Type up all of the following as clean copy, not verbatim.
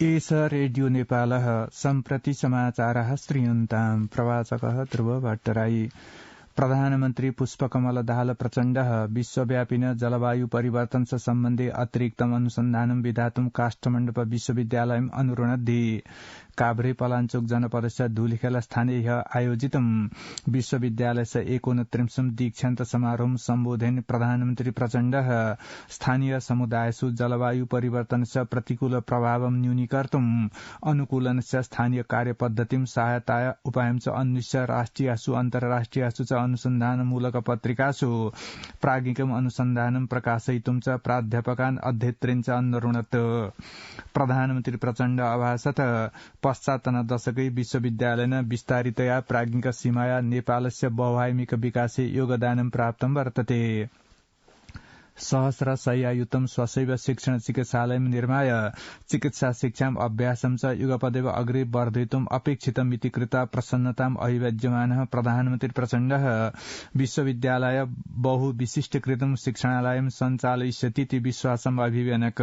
एष रेडियो नेपालः सम्प्रति समाचारः श्रूयन्ताम् प्रवाचकः ध्रुव भट्टराई। प्रधानमन्त्री पुष्पकमल दाहाल प्रचण्डः विश्वव्यापिन जलवायु परिवर्तन सम्बन्धी अतिरिक्तम अनुसन्धानं विधातुं काष्ठमण्डप विश्वविद्यालयम् अनुरुणद्धि। काभ्रे पलाञ्चोक जनपदस्य धुलिखेल स्थानीय आयोजितं विश्वविद्यालयस्य 29 दीक्षान्त समारोहं सम्बोधयन् प्रधानमन्त्री प्रचण्डः स्थानीय समुदायसु जलवायु परिवर्तनस्य प्रतिकूल प्रभावं न्यूनीकर्तुं अनुकूलनस्य स्थानीय कार्यपद्धतिं सहायताय उपायं च अन्विष्य राष्ट्रियासु अन्तर्राष्ट्रियासु च अनुसन्धानमूलक पत्रिकासु प्राज्ञिकम् अनुसन्धानं प्रकाशयितुं च प्राध्यापकान् अध्येतॄन् च अनुरुणत्। प्रधानमन्त्री प्रचण्ड अभासत पश्चात्तन दशकै विश्वविद्यालयेन विस्तारितया प्राज्ञिक सीमाया नेपालस्य बहुआयामिक विकासे योगदानं प्राप्तं वर्तते। सहस्रशय्यायुतं स्वशैव शिक्षण चिकित्सालयं निर्माय चिकित्सा शिक्षाम् अभ्यासं च युगपदेव अग्रे वर्धयितुम् अपेक्षितमिति कृत्वा प्रसन्नताम् अभिव्यज्यमानः प्रधानमन्त्री प्रचण्डः विश्वविद्यालय बहुविशिष्टीकृतं शिक्षणालयं सञ्चालयिष्यतीति विश्वासम् अभिव्यनक।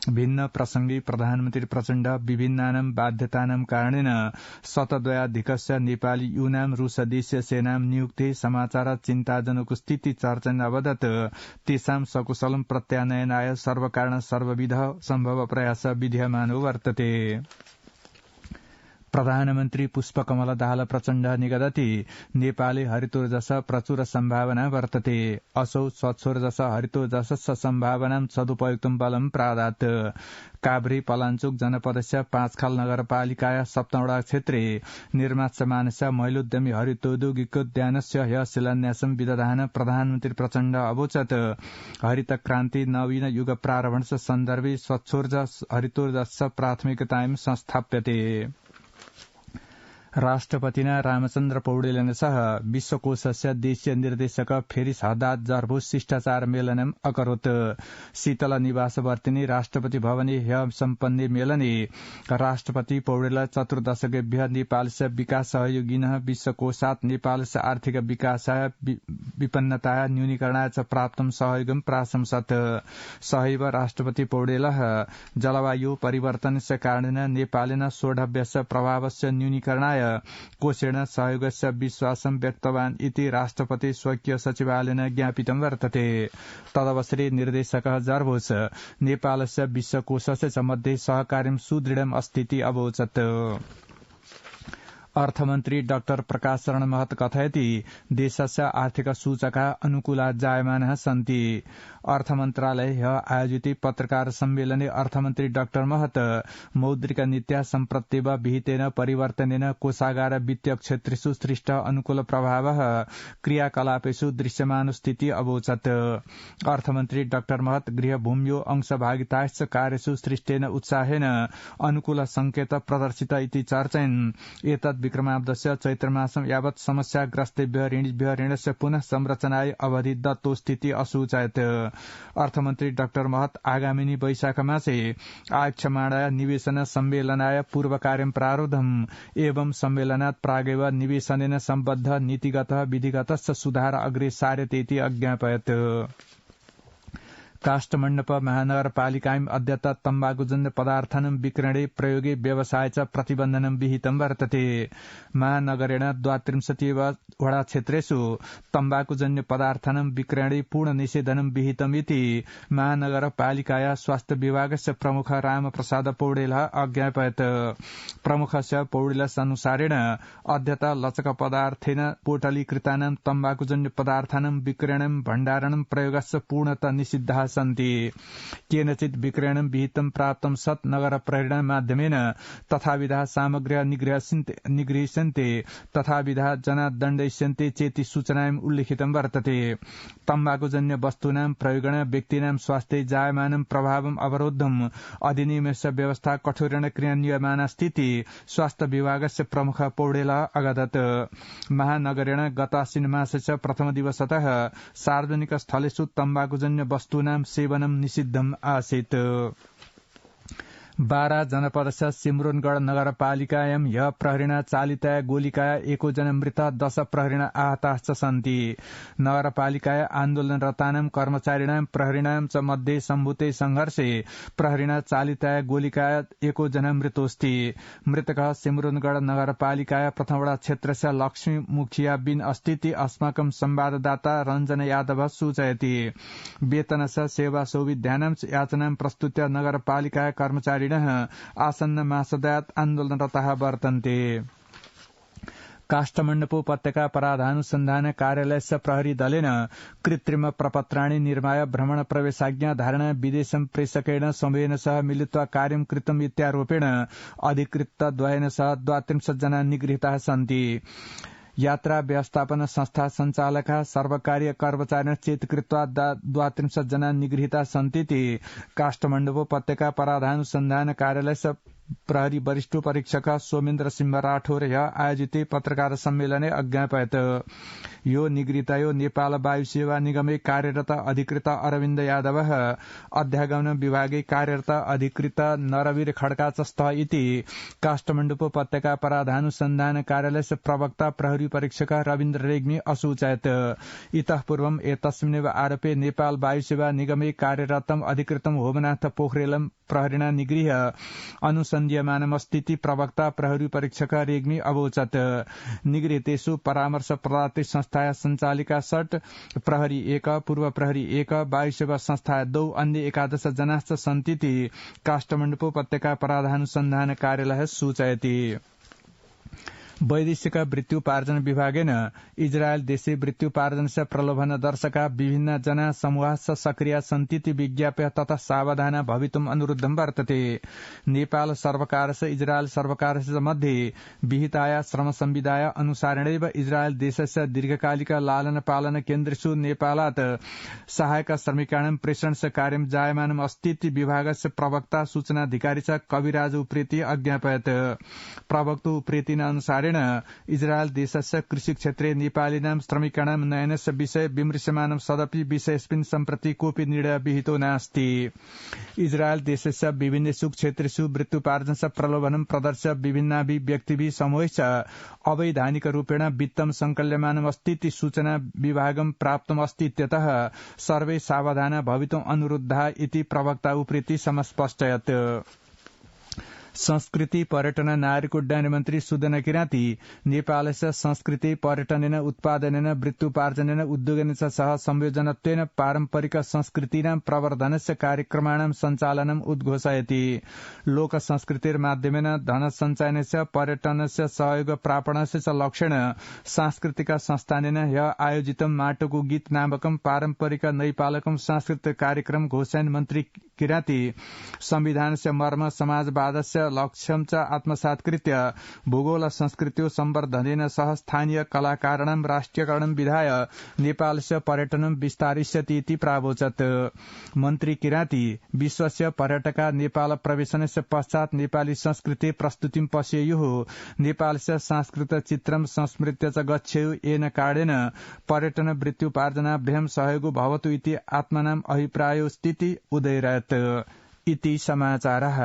भिन्न प्रसंगे प्रधानमन्त्री प्रचण्ड विभिन्नानां बाध्यतानां कारणेन शतद्वयाधिकस्य नेपाली यूनां रूसदेशीय सेनां नियुक्ते समाचार चिन्ताजनक स्थिति चर्चन अवदत् तेषां सकुशलं प्रत्यानयनाय सर्वकारण सर्वविध सम्भव प्रयास विद्यमानो वर्तते। प्रधानमन्त्री पुष्पकमल दाहाल प्रचण्ड निगदति नेपाले हरितोर्जस प्रचुर सम्भावना वर्तते। असौ स्वच्छोर्जस हरितोर्जसस्य सम्भावनां सदुपयुक्तं बलं प्रादात्। काभ्रे पलाञ्चोक जनपदस्य पाँचखाल नगरपालिकाया सप्तौडा क्षेत्रे निर्माच्यमानस्य महिलोद्यमी हरितौद्योगिकोद्यानस्य ह्य शिलान्यासं विदधान प्रधानमन्त्री प्रचण्ड अवोचत् हरित क्रान्ति नवीन युग प्रारम्भस्य सन्दर्भे स्वच्छोर्जस हरितोर्जस्य प्राथमिकतायां संस्थाप्यते। राष्ट्रपतिना रामचन्द्र पौडेलेन सह विश्वकोशस्य देशीय निर्देशक फेरिस हद्दाद जर्भोस शिष्टाचार मेलनम् अकरोत्। शीतल निवासवर्तिनी राष्ट्रपति भवने ह्य सम्पन्ने मेलने राष्ट्रपति पौडेल चतुर्दशकेभ्यः नेपालस्य विकास सहयोगिनः विश्वकोशात् नेपालस्य आर्थिक विकासाय विपन्नताय न्यूनीकरणाय च प्राप्तं सहयोगं प्राशंसत्। सहैव राष्ट्रपति पौडेलः जलवायु परिवर्तनस्य कारणेन नेपालेन सोढव्यस्य प्रभावस्य न्यूनीकरणाय कोषेण सहयोगस्य विश्वासं व्यक्तवान् इति राष्ट्रपति स्वकीय सचिवालयेन ज्ञापितं वर्तते। तदवसरे निर्देशकः जर्भोस नेपालस्य विश्वकोशस्य च मध्ये सहकार्यं सुदृढम् अस्तीति अवोचत्। अर्थमन्त्री डाक्टर प्रकाश शरण महत कथयति देशस्य आर्थिक सूचका अनुकूला जायमानः सन्ति। अर्थमन्त्रालय आयोजिते पत्रकार सम्मेलने अर्थमन्त्री डाक्टर महत मौद्रिक नीत्या सम्प्रत्येव विहितेन परिवर्तनेन कोषागार वित्तीय क्षेत्रेषु सृष्ट अनुकूल प्रभावः क्रियाकलापेषु दृश्यमान स्थिति अवोचत्। अर्थमन्त्री डाक्टर महत गृह भूम्यो अंशभागिताश्च कार्येषु सृष्टेन उत्साहेन अनुकूल संकेत प्रदर्शित इति चर्चयन् एतद् विक्रमाब्दस्य चैत्रमासं यावत् समस्याग्रस्तेभ्यः ऋणिभ्यः ऋणस्य पुनः संरचनाय अवधि दत्तो स्थिति असूचयत्। अर्थमन्त्री डाक्टर महत आगामिनी वैशाख मासे आयक्षमाणाय निवेशन सम्मेलनाय पूर्वकार्यं प्रारब्धम् एवं सम्मेलनात् प्रागेव निवेशनेन सम्बद्ध नीतिगत विधिगतश्च सुधार अग्रे सार्यतेति अज्ञापयत्। काष्ठमण्डप महानगरपालिकायाम् अद्यत तम्बाकुजन्य पदार्थानां विक्रयणे प्रयोगे व्यवसाय च प्रतिबन्धनं विहितं वर्तते। महानगरेण 32 वडा क्षेत्रेषु तम्बाकुजन्य पदार्थानां विक्रयणे पूर्ण निषेधनं विहितमिति महानगरपालिकाया स्वास्थ्य विभागस्य प्रमुख रामप्रसाद पौडेलः अज्ञापयत्। प्रमुखस्य पौडेलस्यानुसारेण अद्यत लचक पदार्थेन पोटलीकृतानां तम्बाकुजन्य पदार्थानां विक्रयणं भण्डारणं प्रयोगस्य पूर्णतः निषिद्धः सन्ति। केनचित् विक्रयणं विहितं प्राप्तं सत् नगर प्रहरीण माध्यमेन तथाविधा सामग्र्यः निगृह्यन्ते तथाविधा जना दण्डयिष्यन्ते चेति सूचनायाम् उल्लिखितं वर्तते। तम्बाकुजन्य वस्तूनां प्रयोगेण व्यक्तीनां स्वास्थ्ये जायमानं प्रभावम् अवरोद्धुम् अधिनियमस्य व्यवस्था कठोरेण क्रियान्वयमाना स्थिति स्वास्थ्य विभागस्य प्रमुख पौडेलः अगदत्। महानगरेण गत आश्विन मासस्य प्रथम दिवसतः सार्वजनिक स्थलेषु तम्बाकुजन्य वस्तूनां सेवनं निषिद्धम् आसीत्। बारा जनपदस्य सिमरोनगढ नगरपालिकायां ह्य प्रहरीणा चालिताय गोलिकाय 1 जना मृत 10 प्रहरीणा आहताश्च सन्ति। नगरपालिकाय आन्दोलनरतानां कर्मचारिणां प्रहरीणां च मध्ये सम्भूते संघर्षे प्रहरीणा चालिताय गोलिकाय 1 जना मृतोऽस्ति। मृतकः सिमरोनगढ नगरपालिकाय प्रथमवटा क्षेत्रस्य लक्ष्मी मुखिया बिन अस्तिति अस्माकं संवाददाता रञ्जन यादव सूचयति। वेतनस्य सेवा सौविध्यानां याचनां प्रस्तुत्य नगरपालिकाय कर्मचारी आसन्न मासदात आन्दोलनरताः वर्तन्ते। काष्ठमण्डप उपत्यका अपराधानुसन्धान कार्यालयस्य प्रहरी दलेन कृत्रिम प्रपत्राणि निर्माय भ्रमण प्रवेशाज्ञा धारणा विदेशं प्रेषकेण समूहेन सह मिलित्वा कार्यं कृतम् इत्यारोपेण अधिकृतद्वयेन सह 32 जना निगृहीताः सन्ति। यात्रा व्यवस्थापन संस्था संचालका सर्वकारीय कर्मचारिण चेत कृत्वा 32 जना निगृहीता सन्तीति काष्ठमण्डप उपत्यका अपराधानुसन्धान कार्यालयस्य प्रहरी वरिष्ठ परीक्षक सोमेन्द्र सिंह राठौर आयोजित पत्रकार सम्मेलने अज्ञापयत। यो निगृहीतयो नेपाल वायु सेवा निगमे कार्यरत अधिकृत अरविन्द यादव अध्यागमन विभागे कार्यरत अधिकृत नरवीर खड्का च स्तः इति काष्ठमण्डप उपत्यका अपराधानुसन्धान कार्यालयस्य प्रवक्ता प्रहरी परीक्षक रविन्द्र रेग्मी असूचयत। इतः पूर्वम् एतस्मिन्नेव आरोपे नेपाल वायु सेवा निगमे कार्यरतम् अधिकृतं होमनाथ पोखरेलम् प्रहरीणा निगृह्य अनुसन्ध्यमानमस्तीति प्रवक्ता प्रहरी परीक्षक रेग्मी अवोचत। निगृहीतेषु परामर्श प्रदात्री संस्थाया संचालिका 60 प्रहरी 1 पूर्व प्रहरी 1 वायु सेवा संस्था 2 अन्य 11 जनाश्च सन्तीति काष्ठमण्डप उपत्यका अपराधानुसन्धान कार्यालय सूचयति। वैदेशिक वृत्त्युपार्जन विभागेन इजरायल देशे वृत्त्युपार्जनस्य प्रलोभन दर्शका विभिन्न जना समूहाश्च सक्रिया सन्तीति विज्ञाप्य तथा सावधान भवितुम् अनुरुद्धं वर्तते। नेपाल सर्वकारस्य इजरायल सर्वकारस्य मध्ये विहिताया श्रम संविधाय अनुसारेणैव इजरायल देशस्य दीर्घकालिक लालन पालन केन्द्रेषु नेपालात् सहायक श्रमिकाणां प्रेषणस्य कार्यं जायमानम् अस्तीति विभागस्य प्रवक्ता सूचनाधिकारी च कविराज उप्रेती अज्ञापयत। प्रवक्ता उप्रेतीन अनुसारेण इजरायल देशस्य कृषि क्षेत्रे नेपालीनां श्रमिकाणां नयनस्य विषय विमृश्यमानं सदपि विषयस्मिन् सम्प्रति कोऽपि निर्णय विहितो नास्ति। इजरायल देशस्य विभिन्नेषु क्षेत्रेषु वृत्त्युपार्जनस्य प्रलोभनं प्रदर्श्य विभिन्नाभि व्यक्तिभि समूहैश्च अवैधानिकरूपेण वित्तं संकल्यमानमस्तीति सूचना विभागं प्राप्तमस्ति इत्यतः सर्वे सावधाना भवितुम् अनुरुद्धा इति प्रवक्ता उप्रेती समस्पष्टयत्। संस्कृति पर्यटन नागरिक उड्डयन मन्त्री सुदन किराती नेपालस्य संस्कृति पर्यटनेन उत्पादनेन वृत्त्युपार्जनेन उद्योगेन च सह संयोजनत्वेन पारम्परिक संस्कृतीनां प्रवर्धनस्य कार्यक्रमाणां सञ्चालनम् उद्घोषयति। लोक संस्कृतिर्माध्यमेन धन सञ्चयनस्य पर्यटनस्य सहयोग प्रापणस्य च लक्ष्येण सांस्कृतिक संस्थानेन ह्य आयोजितं माटोको गीत नामकं पारम्परिक नैपालकं सांस्कृतिक कार्यक्रम घोषयन् मन्त्री किराती संविधानस्य मर्म समाजवादस्य लक्ष्यं च आत्मसात्कृत्य भूगोल संस्कृतियो संवर्धनेन सह स्थानीय कलाकाराणां राष्ट्रियकरणं विधाय नेपालस्य पर्यटनं विस्तारिष्यति इति प्रावोचत्। मन्त्री किराती विश्वस्य पर्यटका नेपाल प्रवेशनस्य पश्चात् नेपाली संस्कृति प्रस्तुतिं पश्येयुः नेपालस्य सांस्कृतिक चित्रं संस्मृत्य च गच्छेयुः येन कारणेन पर्यटन वृत्त्युपार्जनाभ्यां सहयोगो भवतु इति आत्मनाम् अभिप्रायोस्तीति उदयरत् इति समाचारः।